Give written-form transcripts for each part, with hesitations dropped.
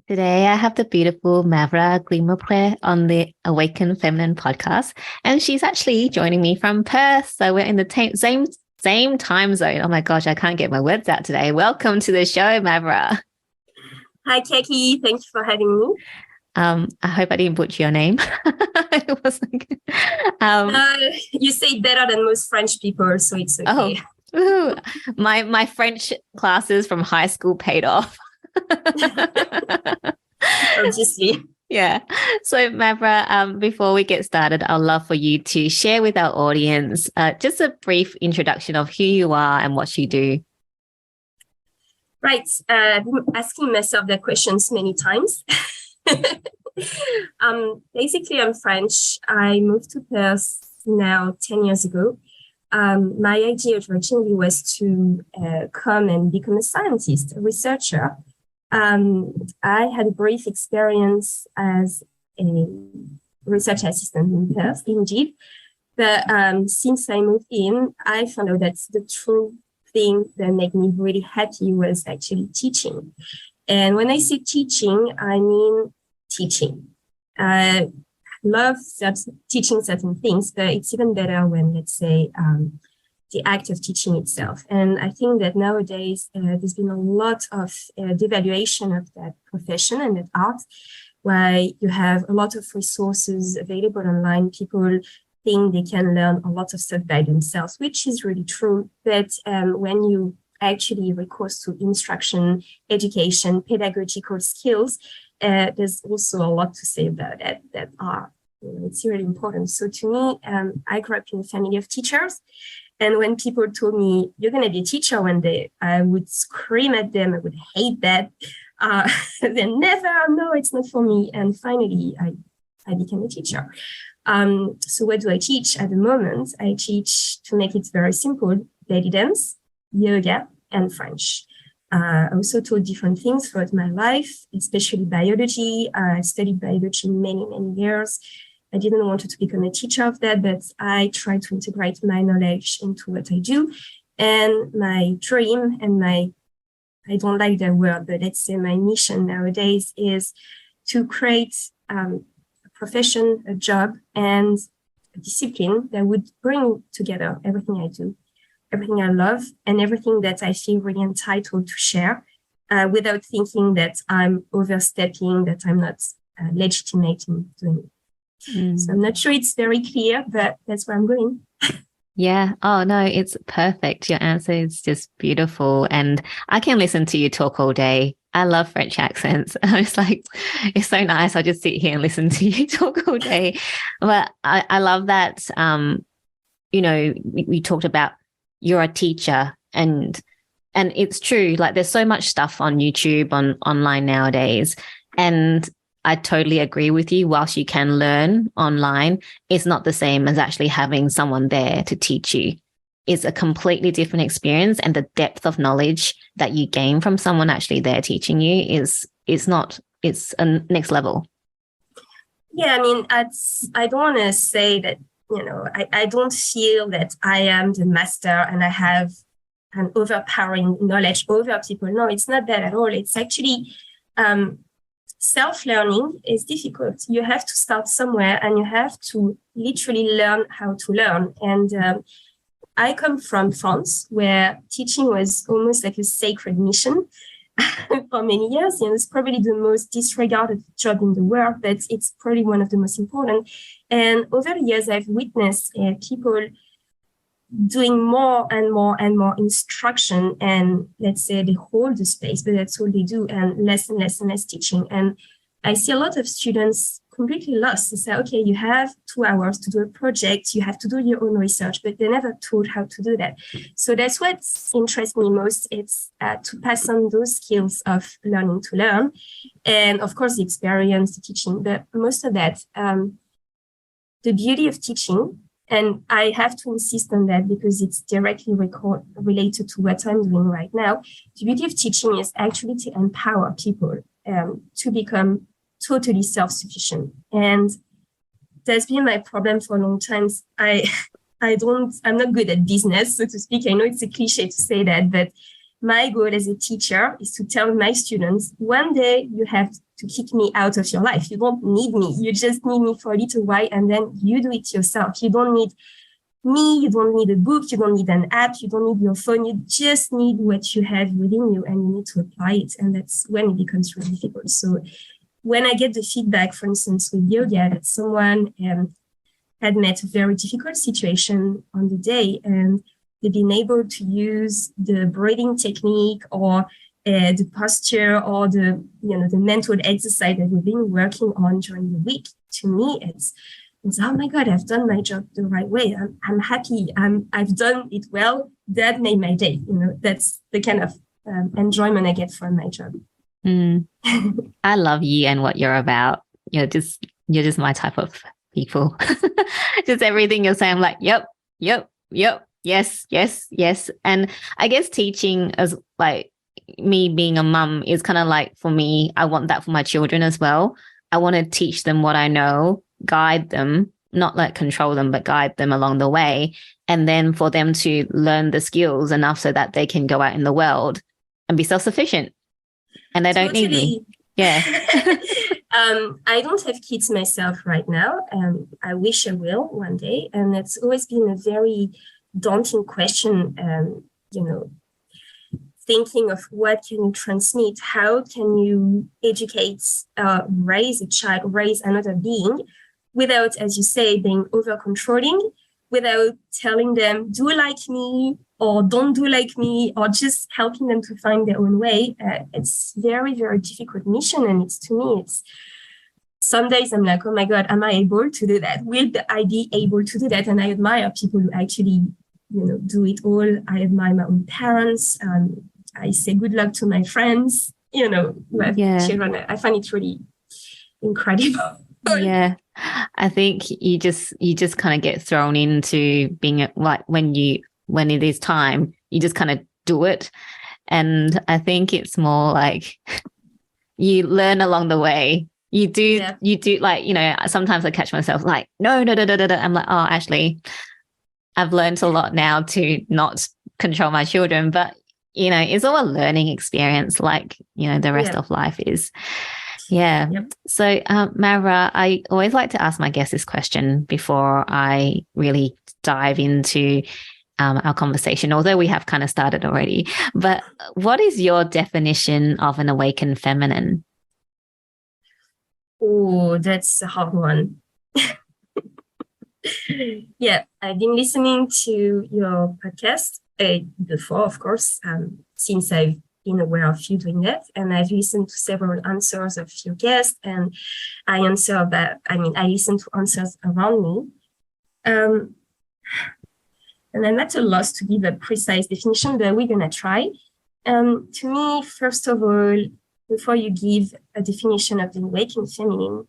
Today, I have the beautiful Mavra Grimonprez on the Awaken Feminine podcast, and she's actually joining me from Perth. So we're in the same time zone. Oh my gosh, I can't get my words out today. Welcome to the show, Mavra. Hi, Keki. Thank you for having me. I hope I didn't butcher your name. It was like, you say it better than most French people, so it's okay. Oh, my French classes from high school paid off. Obviously. Yeah. So, Mavra, before we get started, I'd love for you to share with our audience just a brief introduction of who you are and what you do. Right. I've been asking myself that questions many times. Basically, I'm French. I moved to Perth now 10 years ago. My idea originally was to come and become a scientist, a researcher. I had a brief experience as a research assistant in Perth, indeed. But since I moved in, I found out that the true thing that made me really happy was actually teaching. And when I say teaching, I mean teaching. I love teaching certain things, but it's even better when, let's say, the act of teaching itself. And I think that nowadays there's been a lot of devaluation of that profession and that art, where you have a lot of resources available online. People think they can learn a lot of stuff by themselves, which is really true. But when you actually recourse to instruction, education, pedagogical skills, there's also a lot to say about that are, it's really important. So to me, I grew up in a family of teachers. And when people told me, you're going to be a teacher one day, I would scream at them. I would hate that. Then never, no, it's not for me. And finally, I became a teacher. So what do I teach at the moment? I teach, to make it very simple, belly dance, yoga, and French. I also taught different things throughout my life, especially biology. I studied biology many, many years. I didn't want to become a teacher of that, but I try to integrate my knowledge into what I do. And my dream and I don't like that word, but let's say my mission nowadays is to create a profession, a job, and a discipline that would bring together everything I do, everything I love, and everything that I feel really entitled to share without thinking that I'm overstepping, that I'm not legitimate in doing it. So I'm not sure it's very clear, but that's where I'm going. Yeah. Oh, no, it's perfect. Your answer is just beautiful. And I can listen to you talk all day. I love French accents. I'm just like, it's so nice. I just sit here and listen to you talk all day. But I love that, we talked about you're a teacher and it's true. Like there's so much stuff on YouTube, online nowadays. And I totally agree with you. Whilst you can learn online, it's not the same as actually having someone there to teach you. It's a completely different experience, and the depth of knowledge that you gain from someone actually there teaching you it's a next level. Yeah, I mean, I don't want to say that, I don't feel that I am the master and I have an overpowering knowledge over people. No, it's not that at all. It's actually self-learning is difficult. You have to start somewhere and you have to literally learn how to learn. And I come from France, where teaching was almost like a sacred mission for many years. It's probably the most disregarded job in the world, but it's probably one of the most important. And over the years, I've witnessed people doing more and more and more instruction, and let's say they hold the space, but that's all they do, and less and less and less teaching. And I see a lot of students completely lost. They say, okay, you have 2 hours to do a project, you have to do your own research, but they never taught how to do that. So that's what interests me most. It's to pass on those skills of learning to learn, and of course the experience, the teaching, but most of that, the beauty of teaching. And I have to insist on that because it's directly related to what I'm doing right now. The beauty of teaching is actually to empower people to become totally self-sufficient. And that's been my problem for a long time. I'm not good at business, so to speak. I know it's a cliche to say that, but my goal as a teacher is to tell my students, one day you have to kick me out of your life. You don't need me. You just need me for a little while, and then you do it yourself. You don't need me. You don't need a book. You don't need an app. You don't need your phone. You just need what you have within you, and you need to apply it. And that's when it becomes really difficult. So when I get the feedback, for instance, with yoga, that someone had met a very difficult situation on the day, and they've been able to use the breathing technique or the posture or the mental exercise that we've been working on during the week. To me, it's oh my God, I've done my job the right way. I'm happy. I've done it well. That made my day. That's the kind of enjoyment I get from my job. I love you and what you're about. You're just my type of people. Just everything you're saying, I'm like, yep. Yes. And I guess teaching, as like me being a mum, is kind of like, for me, I want that for my children as well. I want to teach them what I know, guide them, not like control them, but guide them along the way. And then for them to learn the skills enough so that they can go out in the world and be self-sufficient. And they don't need me. Yeah. I don't have kids myself right now. I wish I will one day. And it's always been a very daunting question, thinking of what can you transmit? How can you educate, raise a child, raise another being without, as you say, being over-controlling, without telling them, do like me or don't do like me, or just helping them to find their own way. It's very, very difficult mission. And to me, some days I'm like, oh my God, am I able to do that? Will I be able to do that? And I admire people who actually, do it all. I admire my own parents. I say good luck to my friends, who have children. I find it really incredible. Yeah. I think you just kind of get thrown into being like, when it is time, you just kind of do it. And I think it's more like you learn along the way. You do like, sometimes I catch myself like, no. I'm like, oh, actually, I've learned a lot now to not control my children, but, it's all a learning experience, like, the rest of life is. Yeah. Yep. So, Mavra, I always like to ask my guests this question before I really dive into our conversation, although we have kind of started already. But what is your definition of an awakened feminine? Oh, that's a hard one. Yeah, I've been listening to your podcast before, of course, since I've been aware of you doing that. And I've listened to several answers of your guests, and I listen to answers around me. And I'm at a loss to give a precise definition, but we're going to try. To me, first of all, before you give a definition of the awakened feminine,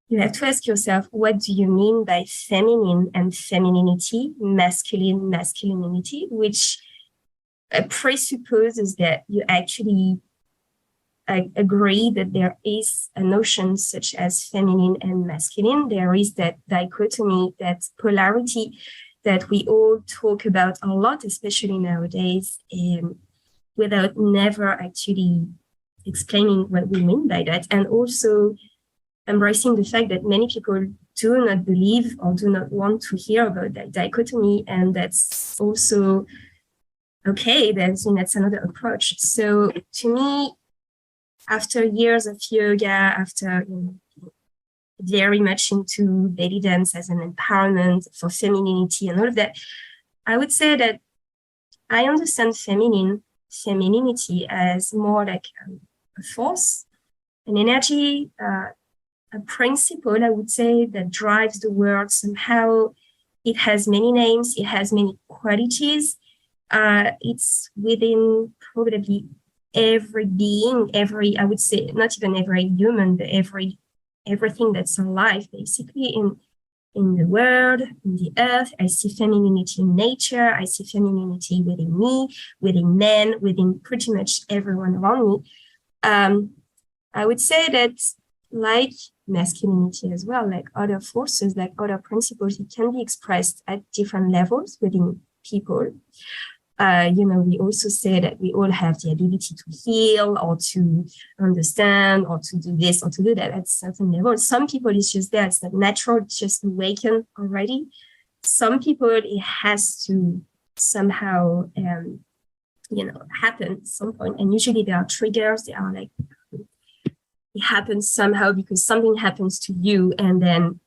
you have to ask yourself, what do you mean by feminine and femininity, masculinity, which presupposes that you actually agree that there is a notion such as feminine and masculine. There is that dichotomy, that polarity that we all talk about a lot, especially nowadays, without never actually explaining what we mean by that. And also embracing the fact that many people do not believe or do not want to hear about that dichotomy. And that's also okay. That's another approach. So to me, after years of yoga, after very much into belly dance as an empowerment for femininity and all of that, I would say that I understand femininity as more like a force, an energy, a principle, I would say, that drives the world somehow. It has many names, it has many qualities. It's within probably every being, I would say, not even every human, but everything that's alive, basically, in the world, in the earth. I see femininity in nature. I see femininity within me, within men, within pretty much everyone around me. I would say that, like masculinity as well, like other forces, like other principles, it can be expressed at different levels within people. We also say that we all have the ability to heal or to understand or to do this or to do that at a certain level. Some people, it's just there. It's not natural. It's just awakened already. Some people, it has to somehow, happen at some point. And usually there are triggers. They are like, it happens somehow because something happens to you, and then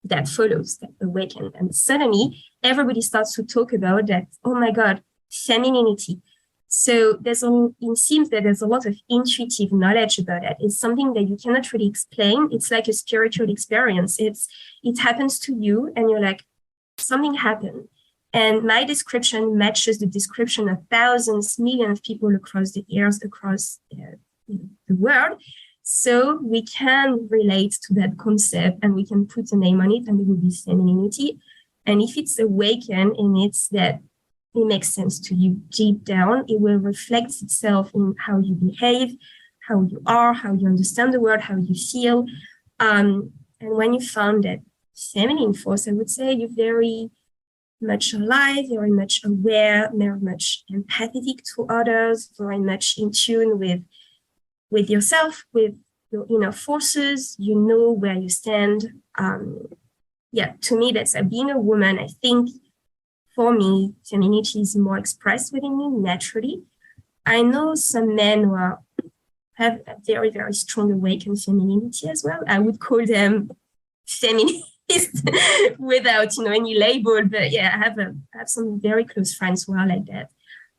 that follows, that awaken. And suddenly everybody starts to talk about that, oh my God, femininity. So it seems that there's a lot of intuitive knowledge about that. It's something that you cannot really explain. It's like a spiritual experience. It happens to you and you're like, something happened. And my description matches the description of thousands, millions of people across the years, across the world. So we can relate to that concept and we can put a name on it, and it will be femininity. And if it's awakened and it's that it makes sense to you deep down, it will reflect itself in how you behave, how you are, how you understand the world, how you feel. And when you found that feminine force, I would say you're very much alive, very much aware, very much empathetic to others, very much in tune with yourself, with your inner forces. You know where you stand. To me, that's being a woman. I think for me, femininity is more expressed within me naturally. I know some men who have a very, very strong awakened femininity as well. I would call them feminist without any label. But yeah, I have some very close friends who are like that.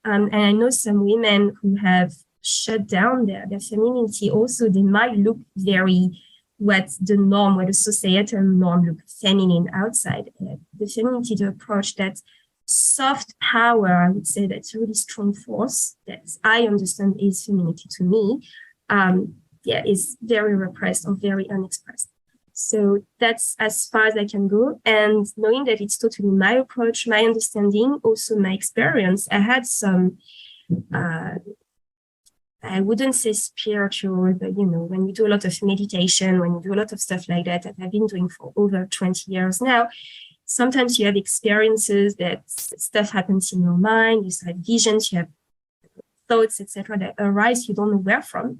And I know some women who have shut down their femininity. Also, they might look very what the societal norm look feminine outside. The femininity, the approach, that soft power, I would say that's a really strong force that I understand is femininity to me, is very repressed or very unexpressed. So that's as far as I can go. And knowing that it's totally my approach, my understanding, also my experience, I had some, I wouldn't say spiritual, but when you do a lot of meditation, when you do a lot of stuff like that I've been doing for over 20 years now, sometimes you have experiences that stuff happens in your mind, you have visions, you have thoughts, etc., that arise, you don't know where from.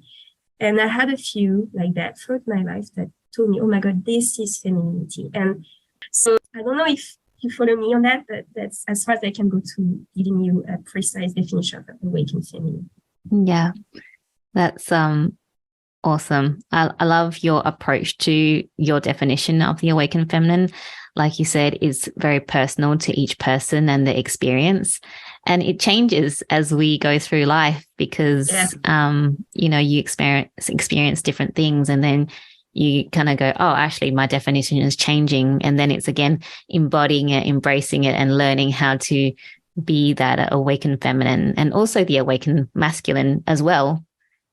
And I had a few like that throughout my life that told me, oh my God, this is femininity. And so I don't know if you follow me on that, but that's as far as I can go to giving you a precise definition of awakened femininity. Yeah, that's awesome. I love your approach to your definition of the awakened feminine. Like you said, is very personal to each person and the experience. And it changes as we go through life because, you experience different things, and then you kind of go, oh, actually, my definition is changing. And then it's again embodying it, embracing it, and learning how to be that awakened feminine and also the awakened masculine as well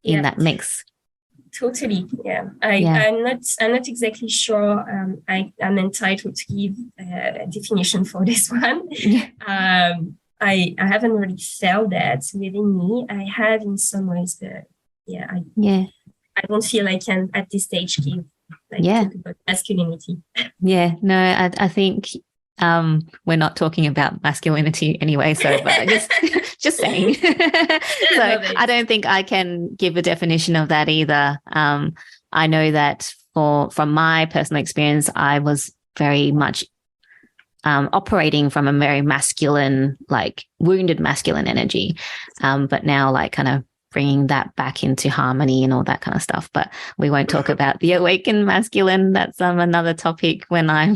in that mix. Totally. Yeah. I'm not exactly sure I'm entitled to give a definition for this one. I haven't really felt that within me. I have in some ways, but I don't feel I can at this stage give talk about masculinity. Yeah, no, I think we're not talking about masculinity anyway, so but just saying. I don't think I can give a definition of that either. I know that from my personal experience, I was very much operating from a very masculine, like wounded masculine energy, but now like kind of bringing that back into harmony and all that kind of stuff. But we won't talk about the awakened masculine. That's another topic when I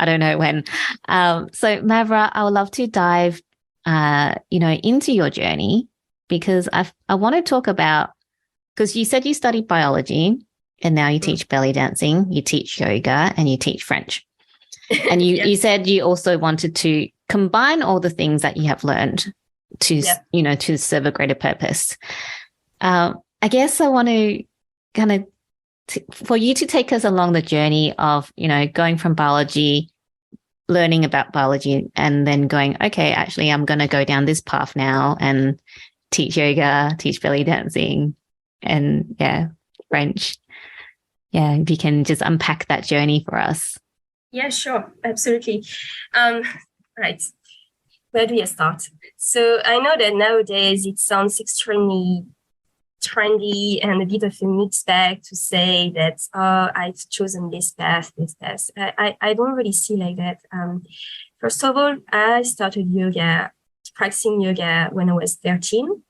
don't know when. So Mavra, I would love to dive, into your journey, because I want to talk about, because you said you studied biology and now you teach belly dancing, you teach yoga, and you teach French. And you said you also wanted to combine all the things that you have learned to, to serve a greater purpose. I guess I want to kind of for you to take us along the journey of, going from biology, learning about biology, and then going, okay, actually, I'm going to go down this path now and teach yoga, teach belly dancing, and French. Yeah, if you can just unpack that journey for us. Yeah, sure. Absolutely. Right. Where do you start? So I know that nowadays it sounds extremely trendy and a bit of a mixed bag to say that, oh, I've chosen this path, this path. I don't really see like that. First of all, I started practicing yoga when I was 13.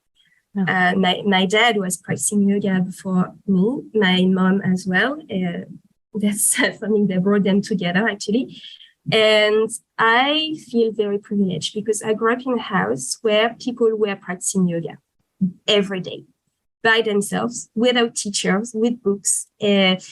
Oh. My dad was practicing yoga before me, my mom as well. That's something that brought them together, actually. And I feel very privileged because I grew up in a house where people were practicing yoga every day by themselves, without teachers, with books, and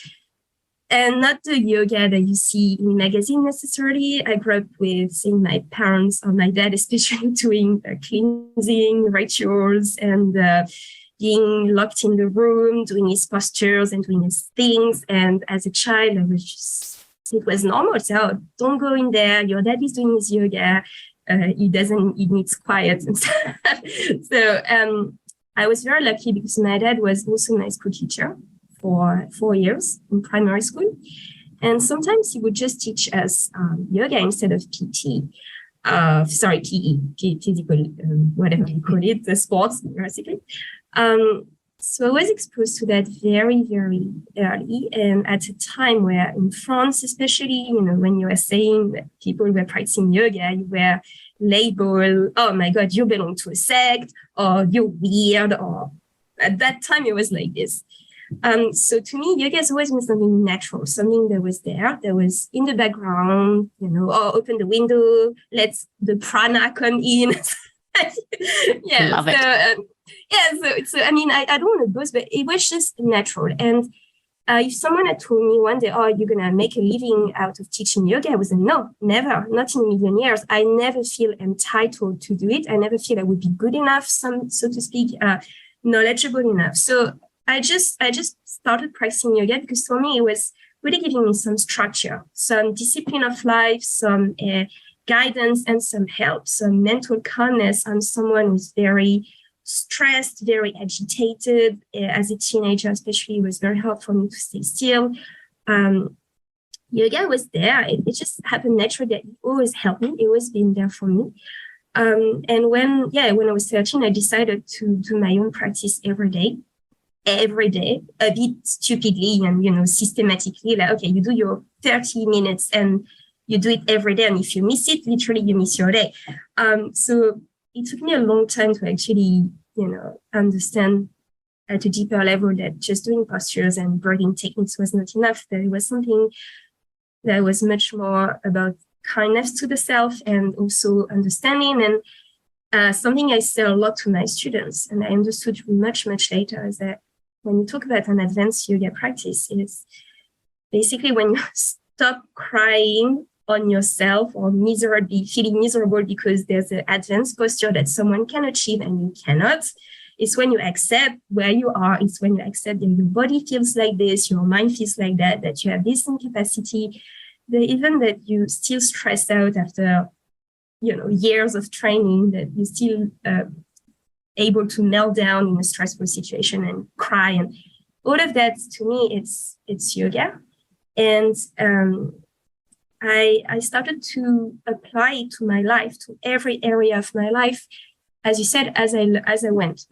not the yoga that you see in magazines necessarily. I grew up with seeing my parents or my dad especially doing cleansing rituals and being locked in the room, doing his postures and doing his things. And as a child, it was normal. So don't go in there. Your dad is doing his yoga. He needs quiet and stuff. So I was very lucky because my dad was also my school teacher for 4 years in primary school. And sometimes he would just teach us yoga instead of PT. PE, physical, whatever you call it, the sports, basically. So I was exposed to that very, very early. And at a time where in France, especially, when you were saying that people were practicing yoga, you were labeled, oh my God, you belong to a sect, or you're weird, or at that time it was like this. So to me, yoga has always been something natural, something that was there, that was in the background, open the window, let the prana come in. Yeah, love it. So I mean, I don't want to boast, but it was just natural. And if someone had told me one day, oh, you're going to make a living out of teaching yoga, I was like, no, never, not in a million years. I never feel entitled to do it. I never feel I would be good enough, so to speak, knowledgeable enough. So I just started practicing yoga because for me, it was really giving me some structure, some discipline of life, some guidance and some help, some mental calmness. I'm someone who's very stressed, very agitated. As a teenager, especially, it was very hard for me to stay still. Yoga was there. It just happened naturally that it always helped me. It always been there for me. And when I was 13, I decided to do my own practice every day, a bit stupidly and, systematically. Like, okay, you do your 30 minutes and you do it every day. And if you miss it, literally you miss your day. So it took me a long time to actually, understand at a deeper level that just doing postures and breathing techniques was not enough. That it was something that was much more about kindness to the self and also understanding. And something I say a lot to my students, and I understood much, much later, is that when you talk about an advanced yoga practice, it's basically when you stop crying on yourself or feeling miserable because there's an advanced posture that someone can achieve and you cannot. It's when you accept where you are. It's when you accept that your body feels like this, your mind feels like that you have this incapacity, that even that you still stressed out after, years of training, that you still able to melt down in a stressful situation and cry. And all of that, to me, it's yoga. And I started to apply it to my life, to every area of my life. As you said, as I went,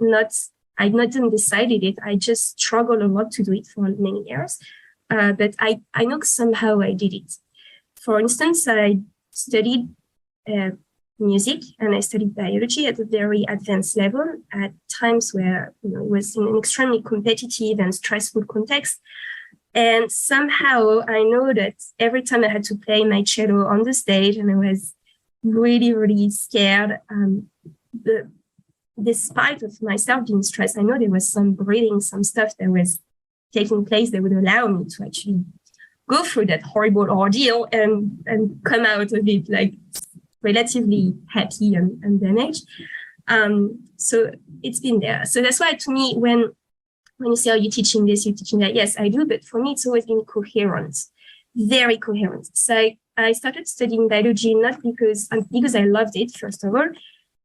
I not even decided it. I just struggled a lot to do it for many years. But I know somehow I did it. For instance, I studied music and I studied biology at a very advanced level at times where it was in an extremely competitive and stressful context. And somehow I know that every time I had to play my cello on the stage and I was really, really scared, despite of myself being stressed, I know there was some breathing, some stuff that was taking place that would allow me to actually go through that horrible ordeal and come out of it like relatively happy and undamaged. So it's been there. So that's why, to me, when you say, oh, you're teaching this, you're teaching that, yes, I do. But for me, it's always been coherent, very coherent. So I started studying biology, not because I loved it, first of all,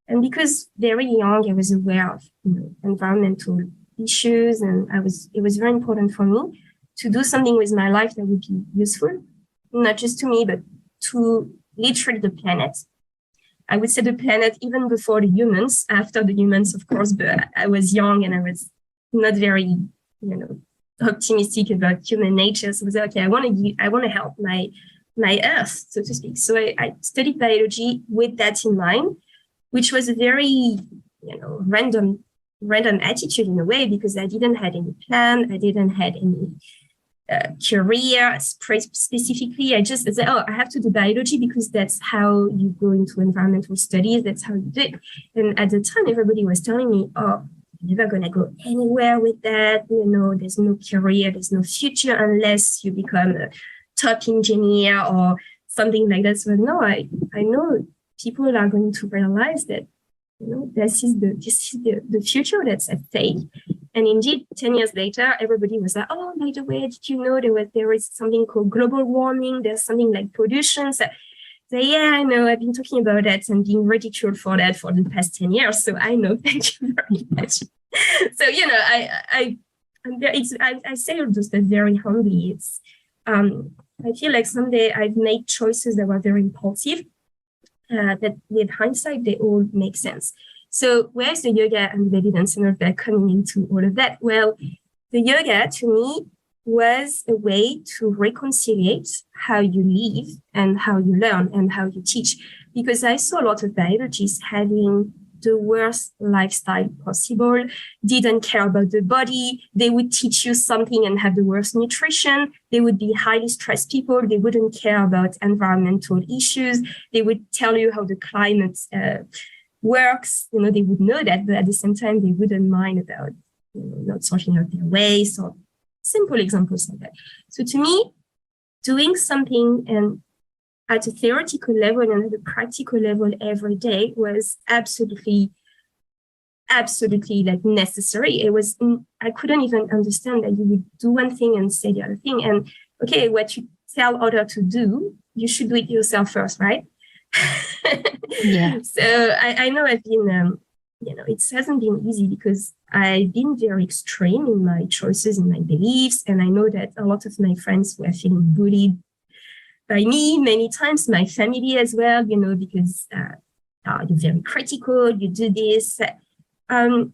and because very young, I was aware of environmental issues, and it was very important for me to do something with my life that would be useful, not just to me, but to literally the planet. I would say the planet even before the humans, after the humans, of course, but I was young and I was not very, optimistic about human nature. So I was like, okay, I want to help my earth, so to speak. So I studied biology with that in mind, which was a very, random attitude in a way, because I didn't have any plan. I didn't have any career specifically. I just said, I have to do biology because that's how you go into environmental studies. That's how you do it. And at the time, everybody was telling me, you're never going to go anywhere with that. There's no career, there's no future unless you become a top engineer or something like that. So no, I know people are going to realize that, this is the future that's at stake. And indeed, 10 years later, everybody was like, oh, by the way, did you know there is something called global warming? There's something like pollution. So yeah, I know. I've been talking about that and being ridiculed for that for the past 10 years. So I know. Thank you very much. So, I say all those that very humbly. It's I feel like someday I've made choices that were very impulsive, that with hindsight, they all make sense. So where's the yoga and the belly dance and all that coming into all of that? Well, the yoga to me was a way to reconcile how you live and how you learn and how you teach, because I saw a lot of biologists having the worst lifestyle possible, didn't care about the body. They would teach you something and have the worst nutrition. They would be highly stressed people. They wouldn't care about environmental issues. They would tell you how the climate works. They would know that, but at the same time, they wouldn't mind about not sorting out their waste or simple examples like that. So to me, doing something and at a theoretical level and at a practical level every day was absolutely like necessary. I couldn't even understand that you would do one thing and say the other thing. And okay, what you tell others to do, you should do it yourself first, right? Yeah. So I know I've been, it hasn't been easy because I've been very extreme in my choices, in my beliefs. And I know that a lot of my friends were feeling bullied by me many times, my family as well, because you're very critical, you do this. I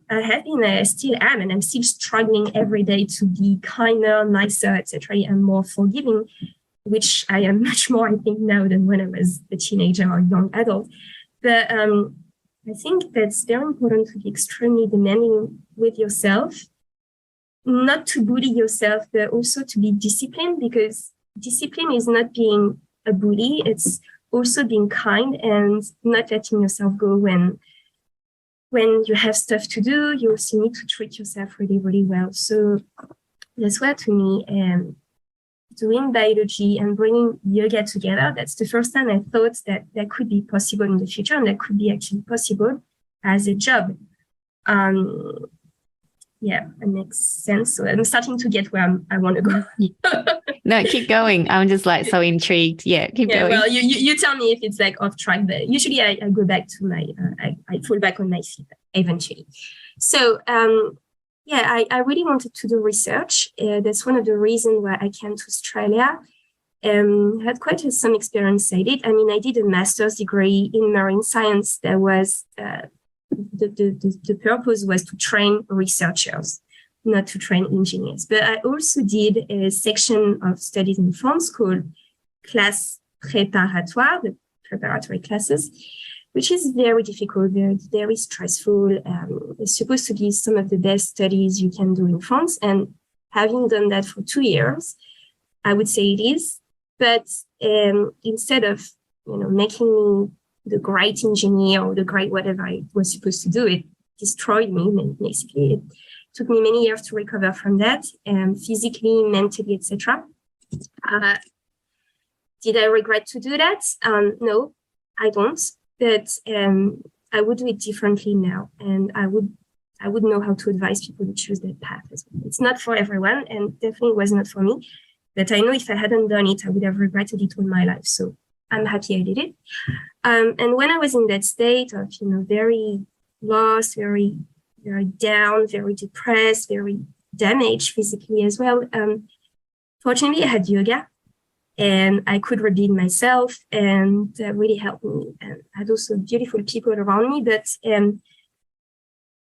have been, I still am, and I'm still struggling every day to be kinder, nicer, etc., and more forgiving, which I am much more, I think, now than when I was a teenager or young adult. But I think that's very important to be extremely demanding with yourself, not to bully yourself, but also to be disciplined, because discipline is not being a bully. It's also being kind and not letting yourself go when you have stuff to do. You also need to treat yourself really, really well. So that's why, to me, doing biology and bringing yoga together, that's the first time I thought that could be possible in the future, and that could be actually possible as a job. Yeah, it makes sense. So I'm starting to get where I want to go. No, keep going. I'm just like so intrigued. Yeah, keep going. Well, you tell me if it's like off track, but usually I go back to my, I fall back on my feet eventually. So, I really wanted to do research. That's one of the reasons why I came to Australia. Had quite some experience I did. I did a master's degree in marine science. That was, the purpose was to train researchers, not to train engineers. But I also did a section of studies in France called class préparatoire, the preparatory classes, which is very difficult, very, very stressful. It's supposed to be some of the best studies you can do in France. And having done that for 2 years, I would say it is. But instead of, making me the great engineer or the great whatever I was supposed to do, it destroyed me, basically. It took me many years to recover from that, physically, mentally, etc. Did I regret to do that? No, I don't. But I would do it differently now, and I would know how to advise people to choose that path as well. It's not for everyone, and definitely was not for me. But I know if I hadn't done it, I would have regretted it all my life. So I'm happy I did it. And when I was in that state of, very lost, very, very down, very depressed, very damaged physically as well, fortunately, I had yoga. and I could rebuild myself, and really helped me. And I had also beautiful people around me. But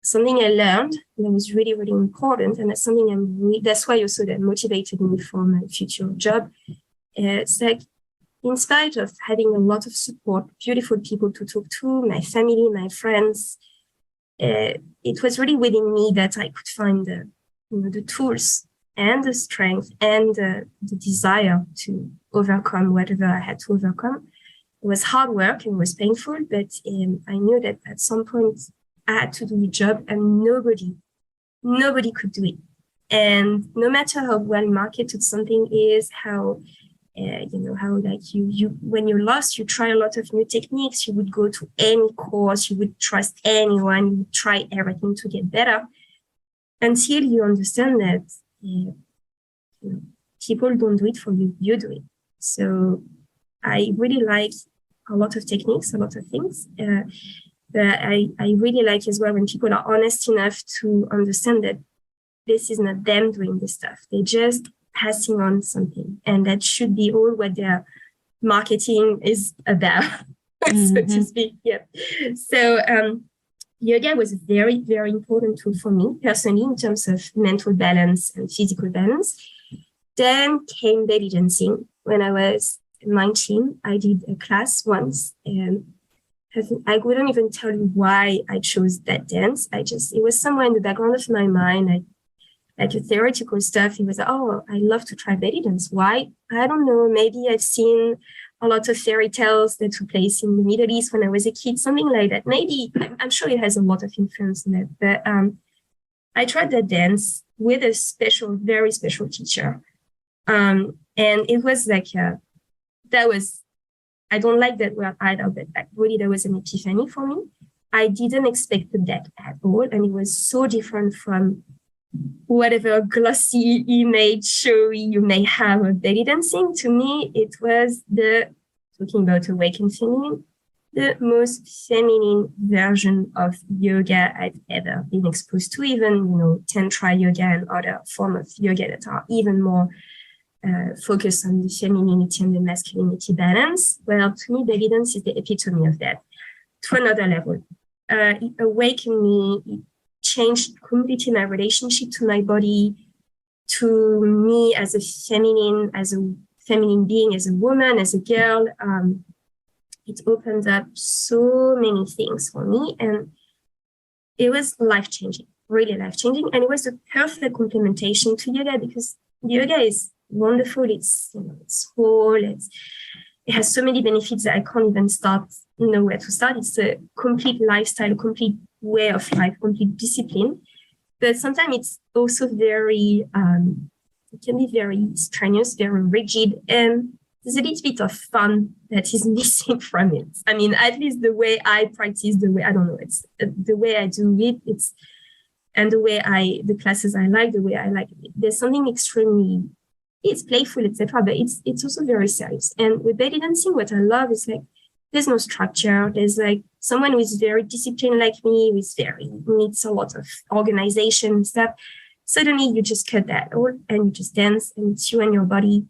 something I learned that was really, really important, and that's something that's why also that motivated me for my future job. It's like, in spite of having a lot of support, beautiful people to talk to, my family, my friends, it was really within me that I could find the tools and the strength and the desire to overcome whatever I had to overcome. It was hard work and it was painful, but I knew that at some point I had to do the job, and nobody could do it. And no matter how well marketed something is, how like you when you're lost, you try a lot of new techniques, you would go to any course, you would trust anyone, you would try everything to get better, until you understand that people don't do it for you, you do it. So I really like a lot of techniques, a lot of things. But I really like as well when people are honest enough to understand that this is not them doing this stuff. They just passing on something, and that should be all what their marketing is about, so to speak. Yeah. So yoga was a very, very important tool for me personally in terms of mental balance and physical balance. Then came belly dancing. When I was 19, I did a class once, and I wouldn't even tell you why I chose that dance. It was somewhere in the background of my mind. Like the theoretical stuff, it was, oh, I love to try belly dance. Why? I don't know. Maybe I've seen a lot of fairy tales that took place in the Middle East when I was a kid, something like that. Maybe, I'm sure it has a lot of influence in it. But I tried that dance with a very special teacher. And it was like, I don't like that word either, but really there was an epiphany for me. I didn't expect that at all. And it was so different from whatever glossy image, showy you may have of belly dancing. To me, it was talking about awakened feminine, the most feminine version of yoga I've ever been exposed to. Even, Tantra yoga and other forms of yoga that are even more focused on the femininity and the masculinity balance. Well, to me, belly dance is the epitome of that to another level. It awakened me. It changed completely my relationship to my body, to me as a feminine being, as a woman, as a girl. It opened up so many things for me, and it was life-changing, really life-changing. And it was a perfect complementation to yoga, because yoga is wonderful. It's whole. It has so many benefits that I can't even know where to start. It's a complete lifestyle, a complete way of life, complete discipline. But sometimes it's also very, it can be very strenuous, very rigid, and there's a little bit of fun that is missing from it. I mean, at least the way I practice, it's the way I do it, and the classes I like, the way I like it. There's something extremely, it's playful, etc., but it's also very serious. And with belly dancing, what I love is like, there's no structure. There's like someone who is very disciplined like me, needs a lot of organization and stuff. Suddenly you just cut that all and you just dance, and it's you and your body,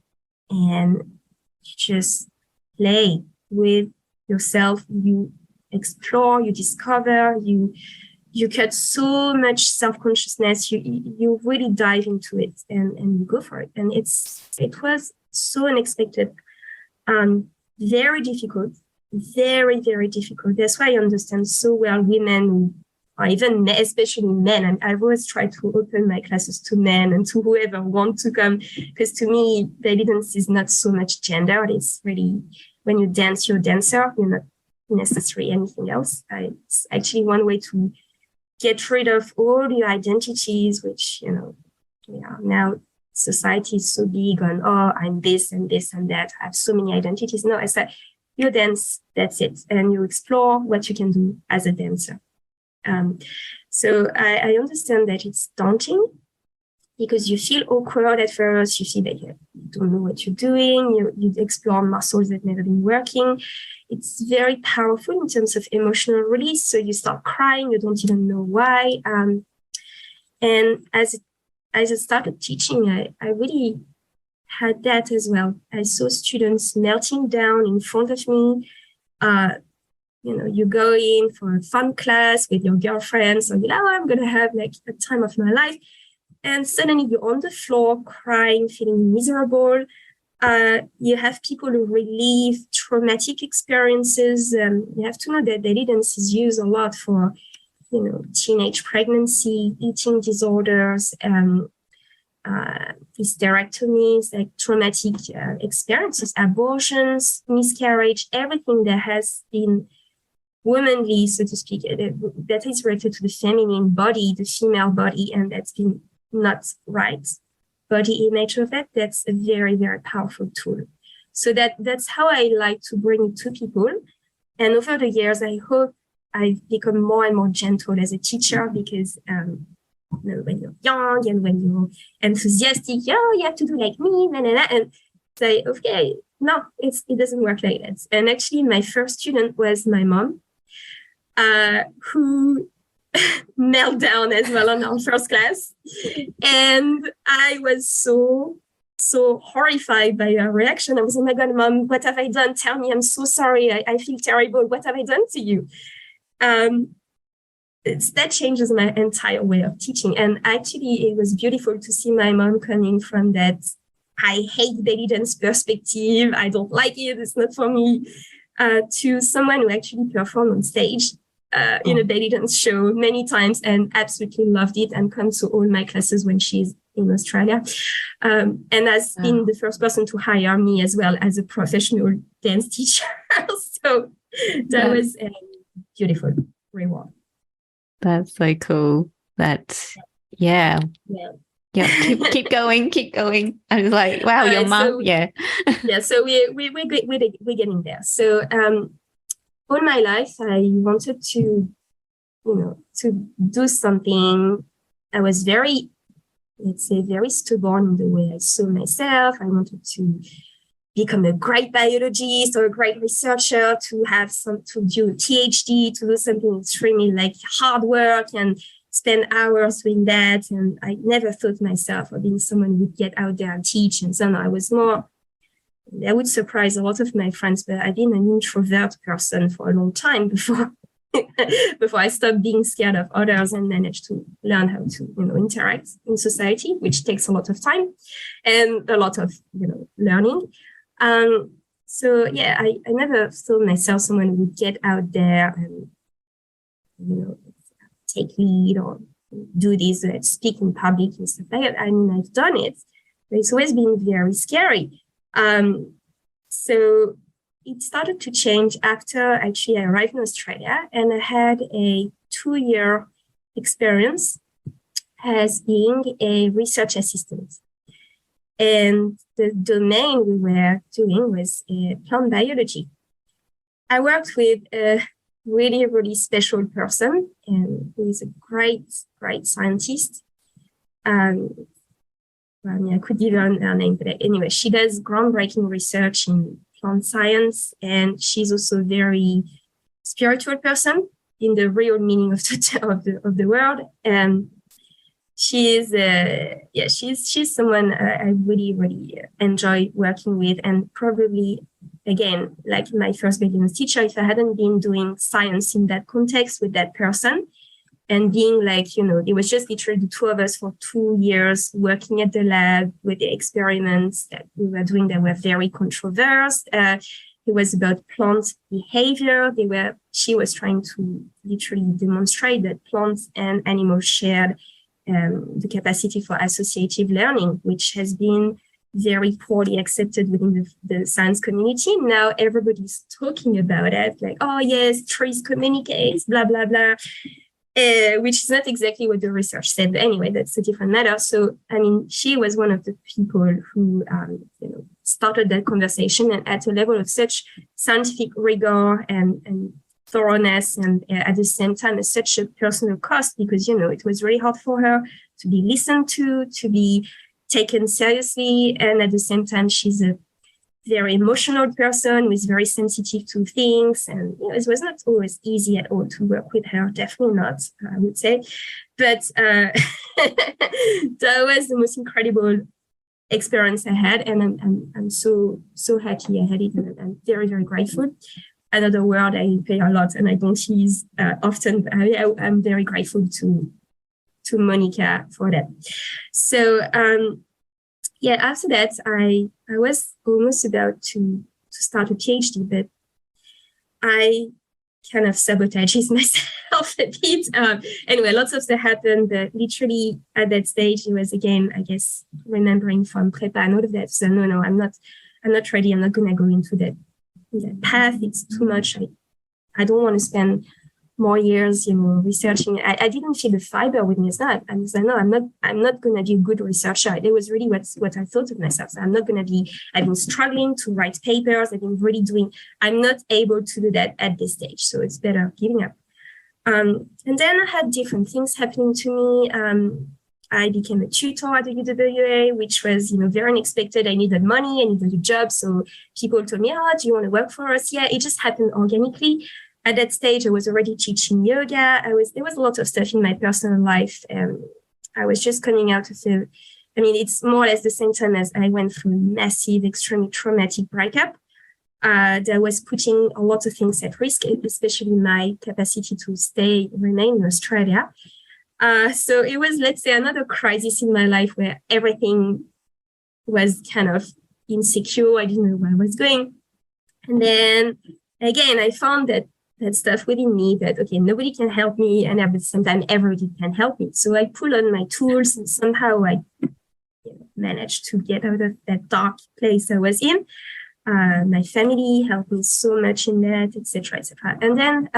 and you just play with yourself. You explore, you discover, you cut so much self-consciousness. You really dive into it and you go for it. And it was so unexpected, very difficult. Very, very difficult. That's why I understand so well women, or even men, especially men. And I've always tried to open my classes to men and to whoever want to come, because to me, belly dance is not so much gender. It's really, when you dance, you're a dancer. You're not necessarily anything else. It's actually one way to get rid of all your identities, which, now society is so big on, oh, I'm this and this and that. I have so many identities. No, it's like, you dance, that's it. And you explore what you can do as a dancer. So I understand that it's daunting, because you feel awkward at first. You feel that you don't know what you're doing. You explore muscles that never been working. It's very powerful in terms of emotional release. So you start crying. You don't even know why. And as I started teaching, I really had that as well. I saw students melting down in front of me. You go in for a fun class with your girlfriends, and I'm going to have like a time of my life. And suddenly you're on the floor crying, feeling miserable. You have people who relieve traumatic experiences. You have to know that belly dance is used a lot for, teenage pregnancy, eating disorders, hysterectomies, like traumatic experiences, abortions, miscarriage, everything that has been womanly, so to speak, that is related to the feminine body, the female body, and that's been not right body image of that. That's a very, very powerful tool. So that's how I like to bring it to people. And over the years, I hope I've become more and more gentle as a teacher because when you're young and when you're enthusiastic, you have to do like me, and say, okay, no, it doesn't work like that. And actually, my first student was my mom, who knelt down as well on our first class. And I was so horrified by her reaction. I was, oh my God, Mom, what have I done? Tell me, I'm so sorry. I feel terrible. What have I done to you? That changes my entire way of teaching. And actually, it was beautiful to see my mom coming from that I hate belly dance perspective. I don't like it. It's not for me. To someone who actually performed on stage in a belly dance show many times and absolutely loved it and comes to all my classes when she's in Australia. And has been the first person to hire me as well as a professional dance teacher. So that was a beautiful reward. That's so cool. Yeah. Keep going. I was like, wow, your mom. So we're getting there. So all my life, I wanted to do something. I was very stubborn in the way I saw myself. I wanted to become a great biologist or a great researcher, to do a PhD, to do something extremely like hard work and spend hours doing that. And I never thought myself of being someone who would get out there and teach. And so I was more, that would surprise a lot of my friends, but I've been an introvert person for a long time before I stopped being scared of others and managed to learn how to, interact in society, which takes a lot of time and a lot of, learning. So I never thought myself someone who would get out there and, take lead or do this, speak in public and stuff like that. I mean, I've done it, but it's always been very scary. So it started to change after actually I arrived in Australia, and I had a 2-year experience as being a research assistant. And the domain we were doing was plant biology. I worked with a really, really special person, and who is a great scientist. I could give her name, but anyway, she does groundbreaking research in plant science, and she's also a very spiritual person in the real meaning of the word. And she's someone I really, really enjoy working with. And probably, again, like my first beginner's teacher, if I hadn't been doing science in that context with that person, and being like, it was just literally the two of us for 2 years working at the lab with the experiments that we were doing that were very controversial. It was about plant behavior. She was trying to literally demonstrate that plants and animals shared the capacity for associative learning, which has been very poorly accepted within the science community. Now everybody's talking about it, like, oh yes, trees communicate, blah, blah, blah. Which is not exactly what the research said. But anyway, that's a different matter. So, I mean, she was one of the people who, started that conversation, and at a level of such scientific rigor and thoroughness, and at the same time, at such a personal cost, because, it was really hard for her to be listened to be taken seriously. And at the same time, she's a very emotional person who is very sensitive to things. And it was not always easy at all to work with her. Definitely not, I would say. But that was the most incredible experience I had, and I'm so happy I had it, and I'm very, very grateful. Another word I pay a lot and I don't use often, but I'm very grateful to Monica for that. So after that I was almost about to start a PhD, but I kind of sabotages myself a bit. Anyway, lots of stuff happened, but literally at that stage, it was again, I guess, remembering from prepa and all of that. So no, I'm not ready. I'm not going to go into that path. It's too much. I don't want to spend more years, researching. I didn't feel the fiber with me. It's not. I'm not going to be a good researcher. It was really what I thought of myself. So I'm not going to be. I've been struggling to write papers. I've been really doing. I'm not able to do that at this stage. So it's better giving up. And then I had different things happening to me. I became a tutor at the UWA, which was, very unexpected. I needed money. I needed a job. So people told me, "Oh, do you want to work for us?" Yeah, it just happened organically. At that stage, I was already teaching yoga. There was a lot of stuff in my personal life. I was just coming out of it's more or less the same time as I went through a massive, extremely traumatic breakup. That was putting a lot of things at risk, especially my capacity to remain in Australia. So it was, let's say, another crisis in my life where everything was kind of insecure. I didn't know where I was going. And then again, I found that stuff within me that, okay, nobody can help me, and at the same time, everybody can help me. So I pull on my tools, and somehow I managed to get out of that dark place I was in. My family helped me so much in that, etc., etc. And then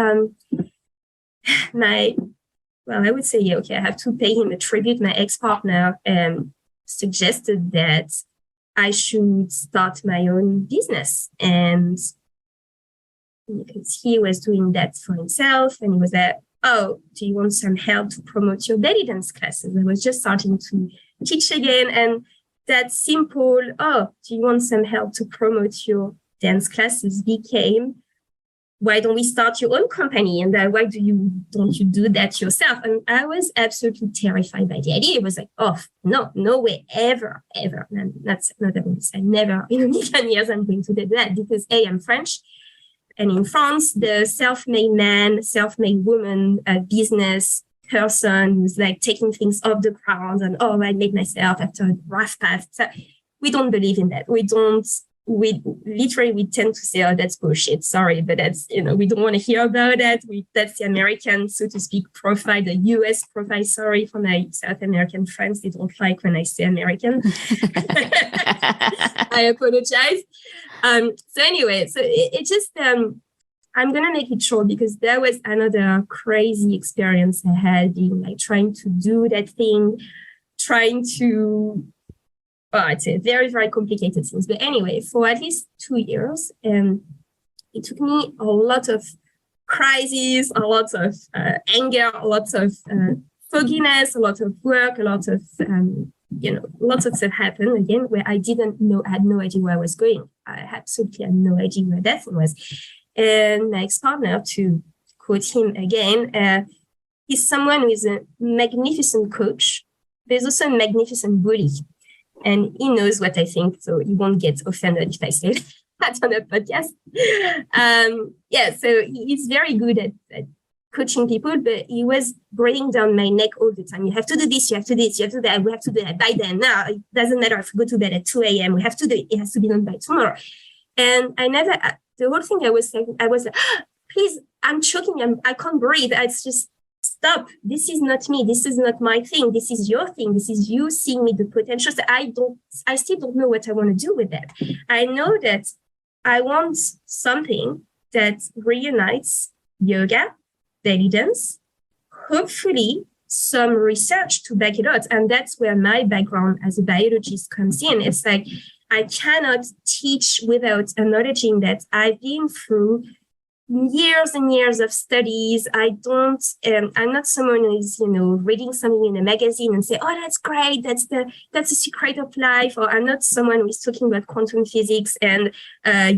I would say, I have to pay him a tribute. My ex-partner suggested that I should start my own business, and because he was doing that for himself, and he was like, "Oh, do you want some help to promote your belly dance classes?" I was just starting to teach again, and that simple, "Oh, do you want some help to promote your dance classes?" became, "Why don't we start your own company? And why don't you do that yourself?" And I was absolutely terrified by the idea. It was like, "Oh, no way, ever. And that's not about this. I never in a million years I'm going to do that, because I'm French. And in France, the self-made man, self-made woman, business person who's like taking things off the ground and, I made myself after a rough path." So we don't believe in that. We tend to say, "Oh, that's bullshit. Sorry, but that's, we don't want to hear about that. That's the American, so to speak, profile, the US profile." Sorry for my South American friends. They don't like when I say American. I apologize. So anyway, it just, I'm going to make it short, because there was another crazy experience I had in trying to do that thing, I'd say very, very complicated things. But anyway, for at least 2 years, it took me a lot of crises, a lot of anger, a lot of fogginess, a lot of work, a lot of, lots of stuff happened again where I had no idea where I was going. I absolutely had no idea where that thing was. And my ex-partner, to quote him again, he's someone who is a magnificent coach. There's also a magnificent bully. And he knows what I think, so he won't get offended if I say that on a podcast. So he's very good at coaching people, but he was breathing down my neck all the time. "You have to do this, you have to do this, you have to do that, we have to do that by then. Now, it doesn't matter if we go to bed at 2 a.m., we have to do it. It has to be done by tomorrow." And the whole thing I was like, "Please, I'm choking, I can't breathe. It's just, stop. This is not me. This is not my thing. This is your thing. This is you seeing me the potential." So I still don't know what I want to do with that. I know that I want something that reunites yoga, belly dance, hopefully some research to back it up. And that's where my background as a biologist comes in. It's like, I cannot teach without acknowledging that I've been through years and years of studies. I'm not someone who is, reading something in a magazine and say, "Oh, that's great. That's the secret of life." Or I'm not someone who is talking about quantum physics and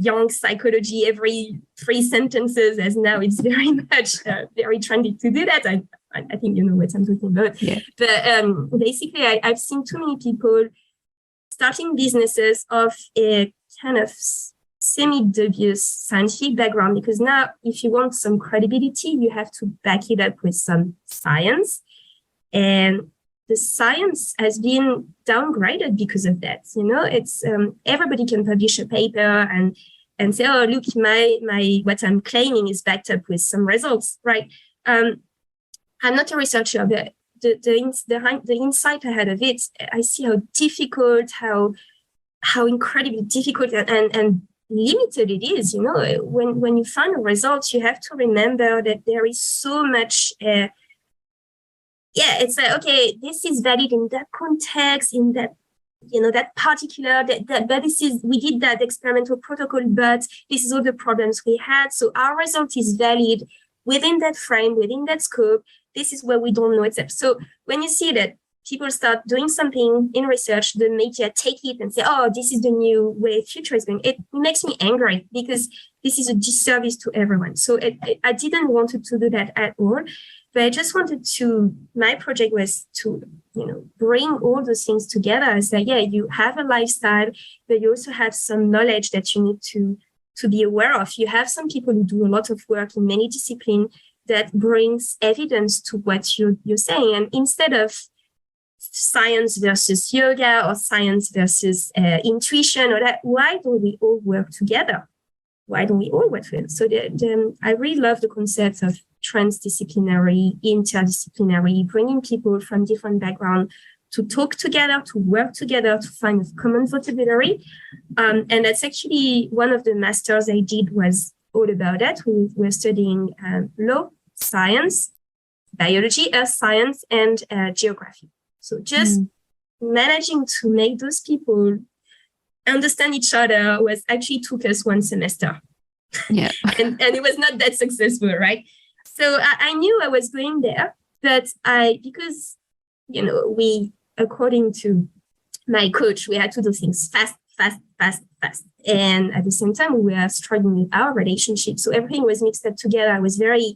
young psychology every 3 sentences, as now it's very much very trendy to do that. I think you know what I'm talking about. Yeah. But basically, I've seen too many people starting businesses of a kind of semi-dubious scientific background, because now if you want some credibility, you have to back it up with some science. And the science has been downgraded because of that. It's everybody can publish a paper and say, oh, look, my what I'm claiming is backed up with some results, right? I'm not a researcher, but the insight I had of it, I see how difficult, how incredibly difficult and limited it is. When you find a result, you have to remember that there is so much. It's like, okay, this is valid in that context, in that that particular that this is, we did that experimental protocol, but this is all the problems we had. So our result is valid within that frame, within that scope. This is where we don't know except. So when you see that people start doing something in research, the media take it and say, oh, this is the new way future is going. It makes me angry because this is a disservice to everyone. So I didn't want to do that at all. But I just wanted to, my project was to, bring all those things together. So yeah, you have a lifestyle, but you also have some knowledge that you need to be aware of. You have some people who do a lot of work in many disciplines that brings evidence to what you're saying. And instead of science versus yoga or science versus intuition or that, why don't we all work together? Why don't we all work together? So I really love the concept of transdisciplinary, interdisciplinary, bringing people from different backgrounds to talk together, to work together, to find a common vocabulary. And that's actually one of the masters I did was all about that. We were studying law, science, biology, earth science, and geography. So just managing to make those people understand each other actually took us one semester. Yeah. and it was not that successful, right? So I knew I was going there, but because, we, according to my coach, we had to do things fast. And at the same time, we were struggling with our relationship. So everything was mixed up together. I was very,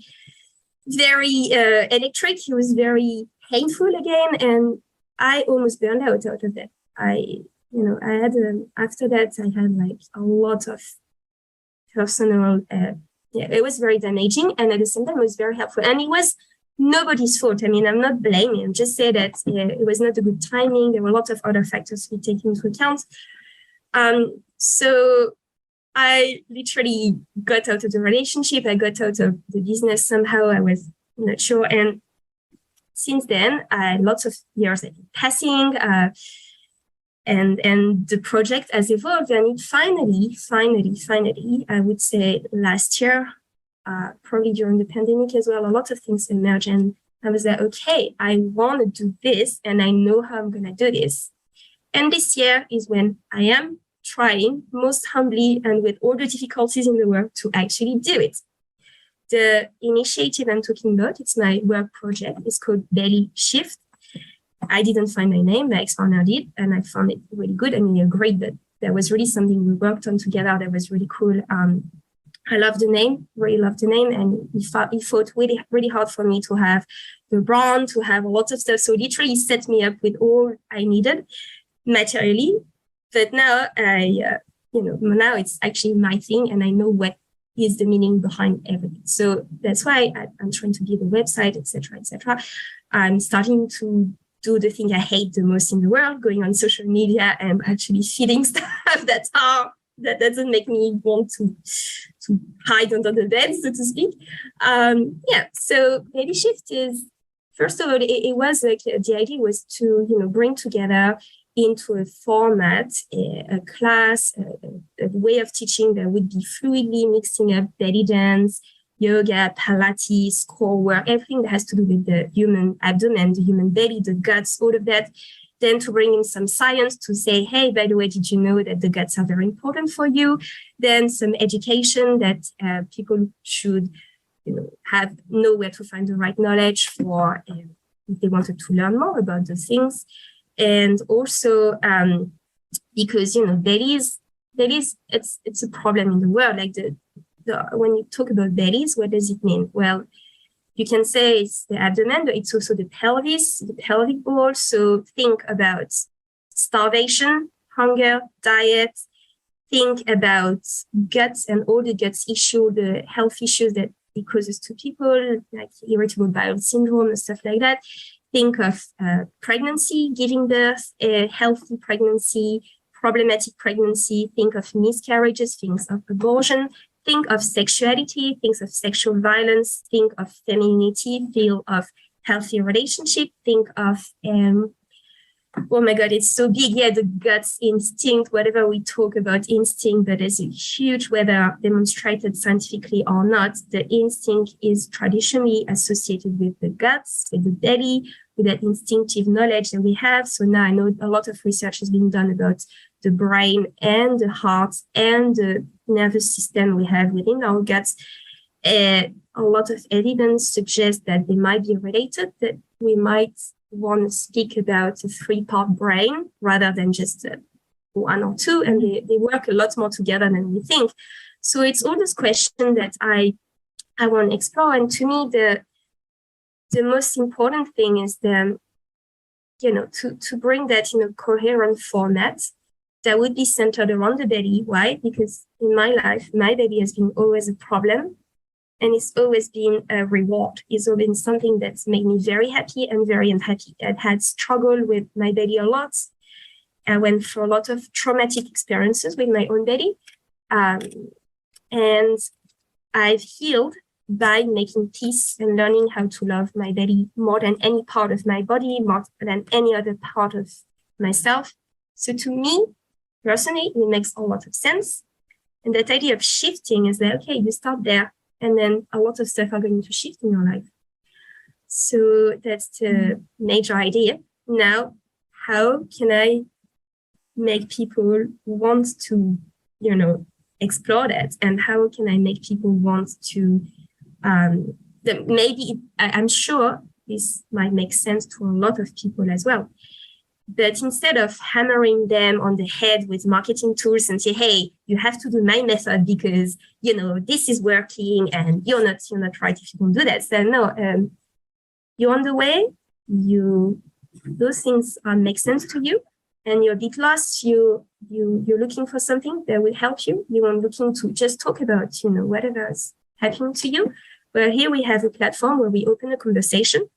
very electric. It was very painful again. And I almost burned out of that. I had, after that, I had like a lot of personal, it was very damaging. And at the same time, it was very helpful. And it was nobody's fault. I mean, I'm not blaming. I'm just saying that it was not a good timing. There were a lot of other factors to be taken into account. So I literally got out of the relationship. I got out of the business somehow. I was not sure. And since then, lots of years have been passing. And the project has evolved, and it finally, I would say last year, probably during the pandemic as well, a lot of things emerged, and I was like, okay, I want to do this, and I know how I'm going to do this. And this year is when I am trying, most humbly and with all the difficulties in the world, to actually do it. The initiative I'm talking about, it's my work project. It's called Bellyshift. I didn't find my name, my ex-partner did, and I found it really good. I mean, he agreed that there was really something we worked on together that was really cool. I love the name, really love the name, and he fought really, really hard for me to have the brand, to have a lot of stuff. So literally set me up with all I needed materially. But now now it's actually my thing, and I know what is the meaning behind everything. So that's why I'm trying to build a website, etc., etc. I'm starting to do the thing I hate the most in the world, going on social media and actually feeding stuff that doesn't make me want to hide under the bed, so to speak. So Bellyshift is, first of all, it was like the idea was to bring together into a format, a class, a way of teaching that would be fluidly mixing up belly dance, yoga, Pilates, core work, everything that has to do with the human abdomen, the human belly, the guts, all of that. Then to bring in some science to say, hey, by the way, did you know that the guts are very important for you? Then some education that people should know where to find the right knowledge for if they wanted to learn more about the things. And also because, bellies, it's a problem in the world. Like when you talk about bellies, what does it mean? Well, you can say it's the abdomen, but it's also the pelvis, the pelvic bowl. So think about starvation, hunger, diet, think about guts and all the guts issue, the health issues that it causes to people, like irritable bowel syndrome and stuff like that. Think of pregnancy, giving birth, a healthy pregnancy, problematic pregnancy. Think of miscarriages, think of abortion, think of sexuality, think of sexual violence, think of femininity, think of healthy relationship, think of oh my God, it's so big. Yeah, the guts instinct, whatever we talk about instinct, but there's a huge, whether demonstrated scientifically or not, the instinct is traditionally associated with the guts, with the belly, with that instinctive knowledge that we have. So now I know a lot of research has been done about the brain and the heart and the nervous system we have within our guts. A lot of evidence suggests that they might be related, that we might want to speak about a 3-part brain rather than just 1 or 2, and they work a lot more together than we think. So it's all this question that I want to explore. And to me, the most important thing is to bring that in a coherent format that would be centered around the belly. Why? Because in my life, my belly has been always a problem. And it's always been a reward. It's always been something that's made me very happy and very unhappy. I've had struggled with my belly a lot. I went through a lot of traumatic experiences with my own belly. And I've healed by making peace and learning how to love my belly more than any part of my body, more than any other part of myself. So to me, personally, it makes a lot of sense. And that idea of shifting is that, okay, you start there, and then a lot of stuff are going to shift in your life. So that's the major idea. Now, how can I make people want to, explore that? And how can I make people want to, I'm sure this might make sense to a lot of people as well. But instead of hammering them on the head with marketing tools and say, hey, you have to do my method because, this is working and you're not right if you don't do that. So no, you're on the way. Those things make sense to you and you're a bit lost. You're looking for something that will help you. You are looking to just talk about, whatever is happening to you. Well, here we have a platform where we open a conversation.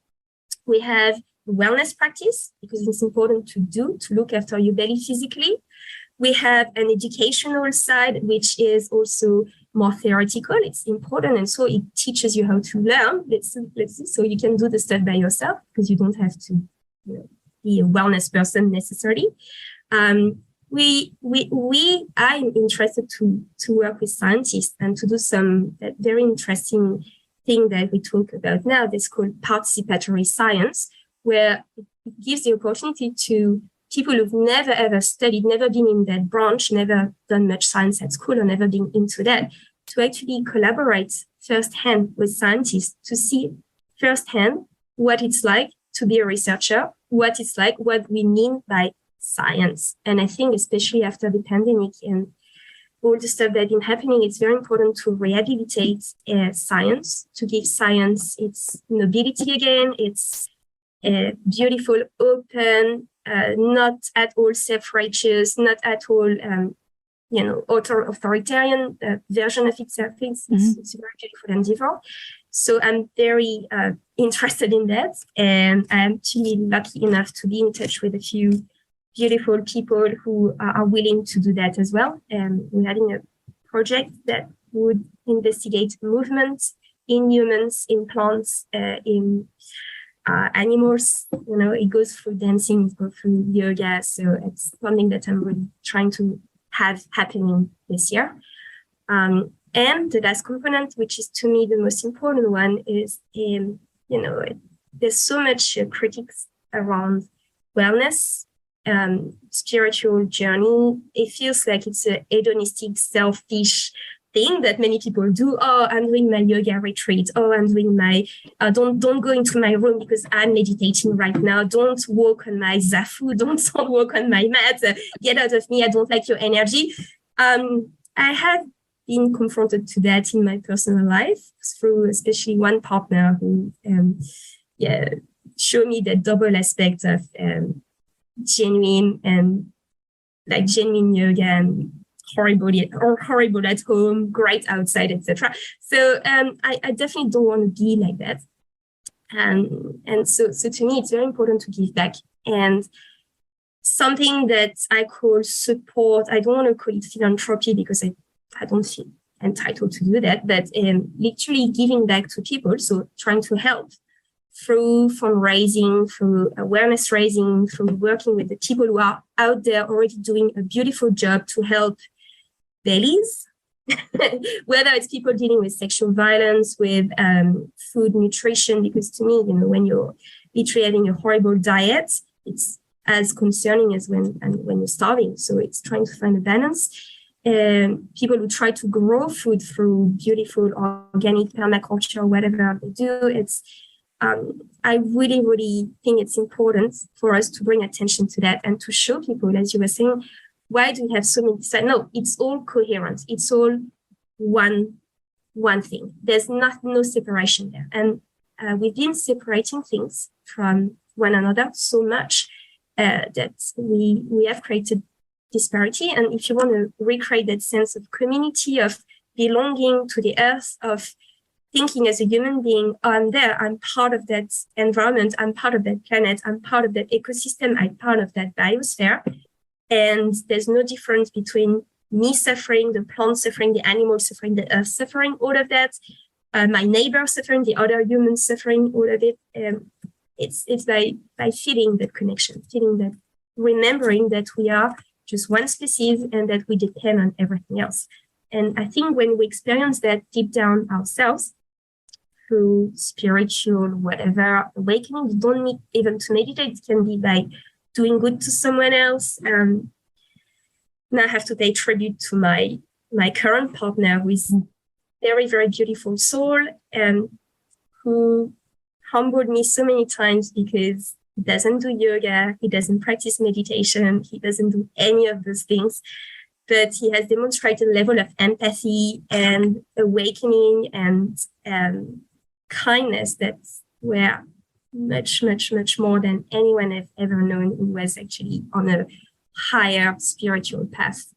We have wellness practice because it's important to look after your belly physically. We have an educational side, which is also more theoretical. It's important. And so it teaches you how to learn. Let's see, so you can do the stuff by yourself because you don't have to be a wellness person necessarily. I'm interested to work with scientists and to do some very interesting thing that we talk about now that's called participatory science, where it gives the opportunity to people who've never ever studied, never been in that branch, never done much science at school or never been into that, to actually collaborate firsthand with scientists to see firsthand what it's like to be a researcher, what it's like, what we mean by science. And I think especially after the pandemic and all the stuff that's been happening, it's very important to rehabilitate science, to give science its nobility again, its beautiful, open, not at all self-righteous, not at all, authoritarian version of itself. It's a very beautiful endeavor. So I'm very interested in that. And I'm actually lucky enough to be in touch with a few beautiful people who are willing to do that as well. And we're having a project that would investigate movement in humans, in plants, in animals. It goes through dancing, it goes through yoga. So it's something that I'm really trying to have happening this year. And the last component, which is to me the most important one, is there's so much critiques around wellness, spiritual journey. It feels like it's a hedonistic, selfish thing that many people do. Oh, I'm doing my yoga retreat. Oh, I'm doing my, don't go into my room because I'm meditating right now. Don't walk on my zafu. Don't walk on my mat. Get out of me. I don't like your energy. I have been confronted to that in my personal life through especially one partner who showed me the double aspect of genuine and like genuine yoga and horrible at home, great outside, etc. So I definitely don't want to be like that. And so to me, it's very important to give back. And something that I call support, I don't want to call it philanthropy because I don't feel entitled to do that, but literally giving back to people. So trying to help through fundraising, through awareness raising, through working with the people who are out there already doing a beautiful job to help bellies, whether it's people dealing with sexual violence, with food nutrition, because to me, when you're literally having a horrible diet, it's as concerning as when you're starving. So it's trying to find a balance. People who try to grow food through beautiful organic permaculture, whatever they do, it's I really, really think it's important for us to bring attention to that and to show people, as you were saying, why do we have so many sides? No, it's all coherent. It's all one thing. There's no separation there. And we've been separating things from one another so much that we have created disparity. And if you want to recreate that sense of community, of belonging to the earth, of thinking as a human being, I'm there, I'm part of that environment, I'm part of that planet, I'm part of that ecosystem, I'm part of that biosphere. And there's no difference between me suffering, the plant suffering, the animal suffering, the earth suffering, all of that, my neighbor suffering, the other humans suffering, all of it. It's by feeling that connection, feeling that, remembering that we are just one species and that we depend on everything else. And I think when we experience that deep down ourselves, through spiritual, whatever awakening, you don't need even to meditate. It can be by doing good to someone else. Now I have to pay tribute to my current partner, who is very, very beautiful soul, and who humbled me so many times because he doesn't do yoga, he doesn't practice meditation, he doesn't do any of those things. But he has demonstrated a level of empathy and awakening and kindness that were much, much, much more than anyone I've ever known who was actually on a higher spiritual path.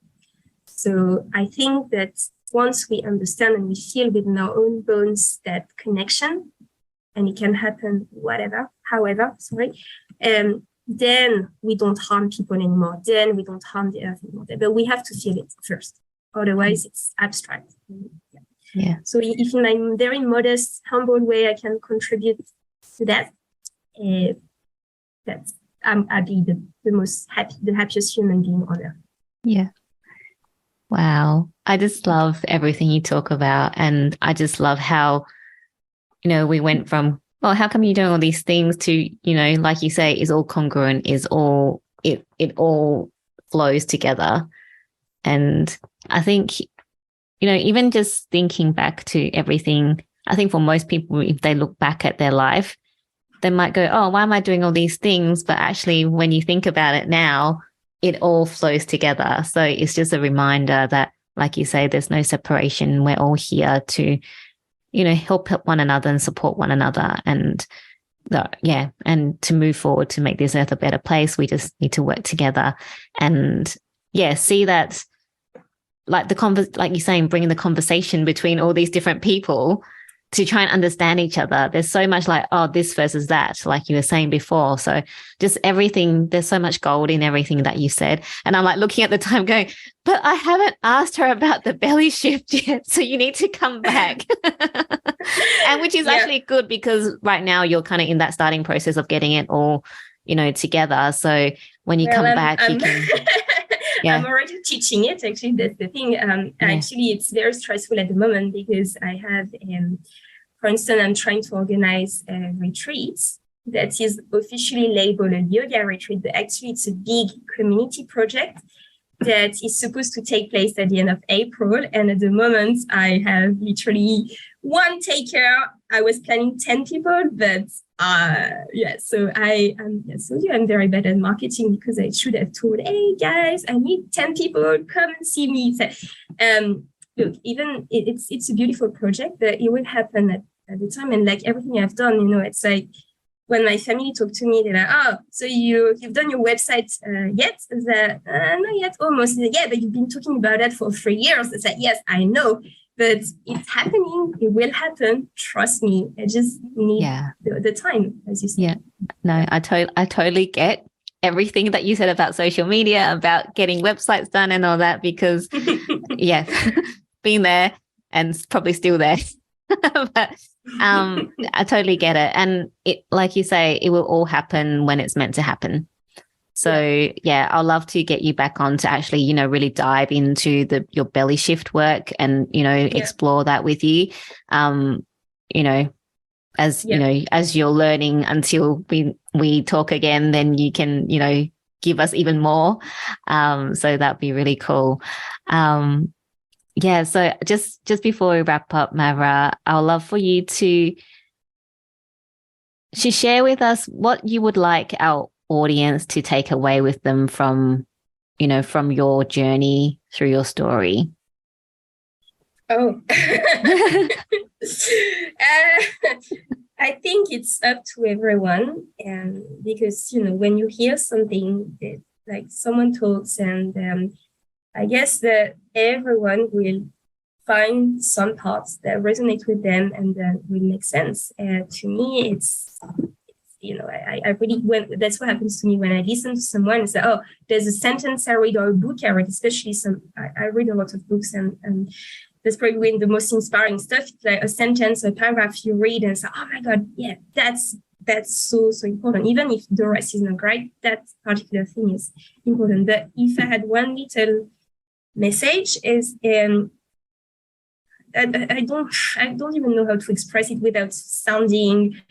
So I think that once we understand and we feel within our own bones that connection, and it can happen however, then we don't harm people anymore. Then we don't harm the earth anymore. But we have to feel it first. Otherwise, it's abstract. Yeah. So if in my very modest, humble way, I can contribute to that, I'd be the happiest human being on earth. Yeah. Wow. I just love everything you talk about. And I just love how, we went from, well, how come you're doing all these things to, like you say, is all congruent, is all, it all flows together. And I think, even just thinking back to everything, I think for most people, if they look back at their life, they might go, oh, why am I doing all these things? But actually, when you think about it now, it all flows together. So it's just a reminder that, like you say, there's no separation. We're all here to, help one another and support one another. And and to move forward to make this earth a better place, we just need to work together and, see that, like like you're saying, bringing the conversation between all these different people to try and understand each other. There's so much like, oh, this versus that, like you were saying before. So just everything, there's so much gold in everything that you said. And I'm like looking at the time going, but I haven't asked her about the belly shift yet. So you need to come back. And which is actually good because right now you're kind of in that starting process of getting it all, together. So when you come back, you can... Yeah. I'm already teaching it. Actually, that's the thing. Actually, it's very stressful at the moment because I have, for instance, I'm trying to organize a retreat that is officially labeled a yoga retreat, but actually it's a big community project that is supposed to take place at the end of April. And at the moment, I have literally one taker. I was planning 10 people, but so I'm very bad at marketing because I should have told, hey guys, I need 10 people, come and see me. So, look, even it's a beautiful project, but it will happen at the time. And like everything I've done, it's like when my family talk to me, they're like, "Oh, so you've done your website yet?" Not yet, almost. Yeah, but you've been talking about that for 3 years. I said, "Yes, I know, but it's happening. It will happen. Trust me. I just need the time, as you said." Yeah, no, I totally get everything that you said about social media, about getting websites done and all that, because yeah, been there and probably still there. But I totally get it. And it, like you say, it will all happen when it's meant to happen. So yeah, I'll love to get you back on to actually, you know, really dive into your belly shift work and, you know, explore that with you. You know, you know, as you're learning until we talk again, then you can, you know, give us even more. So that'd be really cool. Yeah. So just before we wrap up, Mavra, I'd love for you to share with us what you would like our audience to take away with them from, you know, from your journey through your story. Oh, I think it's up to everyone, and because, you know, when you hear something that like someone talks, and I guess that everyone will find some parts that resonate with them and that will make sense. To me, it's you know, I really, that's what happens to me when I listen to someone and say, "Oh, there's a sentence I read or a book I read," especially I read a lot of books, and that's probably the most inspiring stuff. It's like a sentence, a paragraph you read and say, "Oh my God, yeah, that's so important." Even if the rest is not great, that particular thing is important. But if I had one little message, is I don't even know how to express it without sounding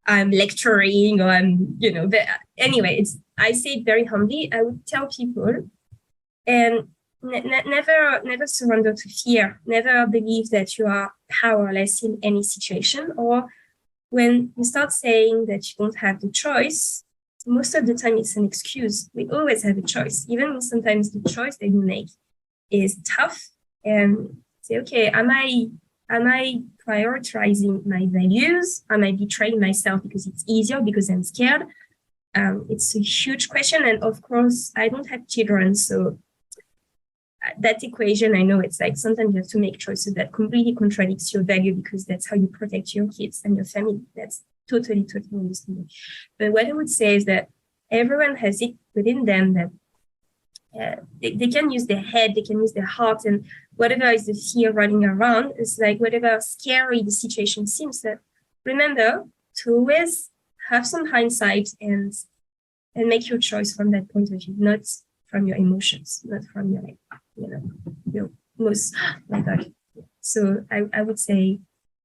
I'm lecturing or I'm, you know, but anyway, I say it very humbly. I would tell people, and never surrender to fear. Never believe that you are powerless in any situation. Or when you start saying that you don't have the choice, most of the time it's an excuse. We always have a choice, even when sometimes the choice that you make is tough. And say, okay, am I prioritizing my values? Am I betraying myself because it's easier, because I'm scared? It's a huge question. And of course, I don't have children, so that equation, I know it's like sometimes you have to make choices that completely contradicts your value, because that's how you protect your kids and your family. That's totally understandable. But what I would say is that everyone has it within them that they can use their head, they can use their heart, and whatever is the fear running around, it's like whatever scary the situation seems, that remember to always have some hindsight and make your choice from that point of view, not from your emotions, not from your, like, you know, your most, oh my God. So I would say,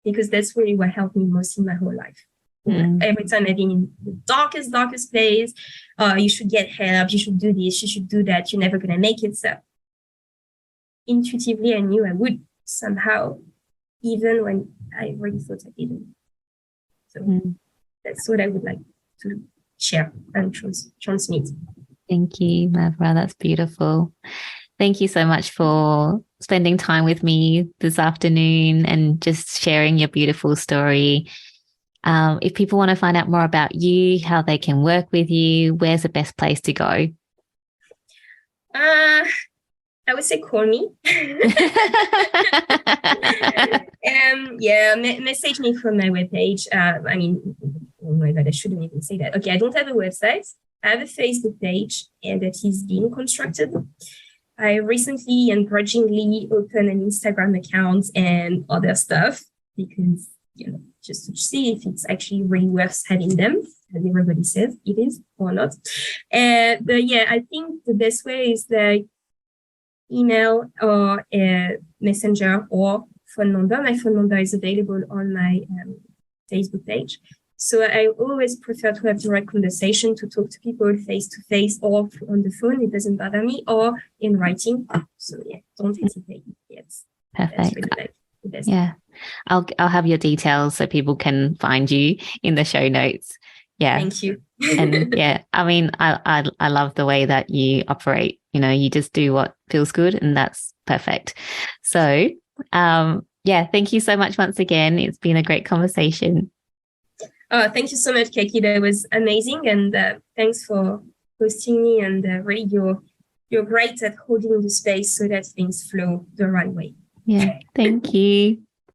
because that's really what helped me most in my whole life. Every time I've been in the darkest place, you should get help, you should do this, you should do that, you're never going to make it. So intuitively, I knew I would somehow, even when I really thought I didn't. So that's what I would like to share and transmit. Thank you, Mavra. That's beautiful. Thank you so much for spending time with me this afternoon and just sharing your beautiful story. If people want to find out more about you, how they can work with you, where's the best place to go? I would say call me. Message me from my webpage. I mean, oh my God, I shouldn't even say that. Okay, I don't have a website. I have a Facebook page, and that is being constructed. I recently and grudgingly opened an Instagram account and other stuff, because, you know, just to see if it's actually really worth having them, as everybody says it is or not. But yeah, I think the best way is like email or messenger or phone number. My phone number is available on my Facebook page. So I always prefer to have direct conversation, to talk to people face to face or on the phone. It doesn't bother me, or in writing. So yeah, don't hesitate. Yes, perfect. That's really like the best. Yeah, I'll have your details so people can find you in the show notes. Yeah, thank you. And yeah, I mean, I love the way that you operate. You know, you just do what feels good, and that's perfect. So, yeah, thank you so much once again. It's been a great conversation. Thank you so much, Keki. That was amazing, and thanks for hosting me. And really, you're great at holding the space so that things flow the right way. Yeah, thank you.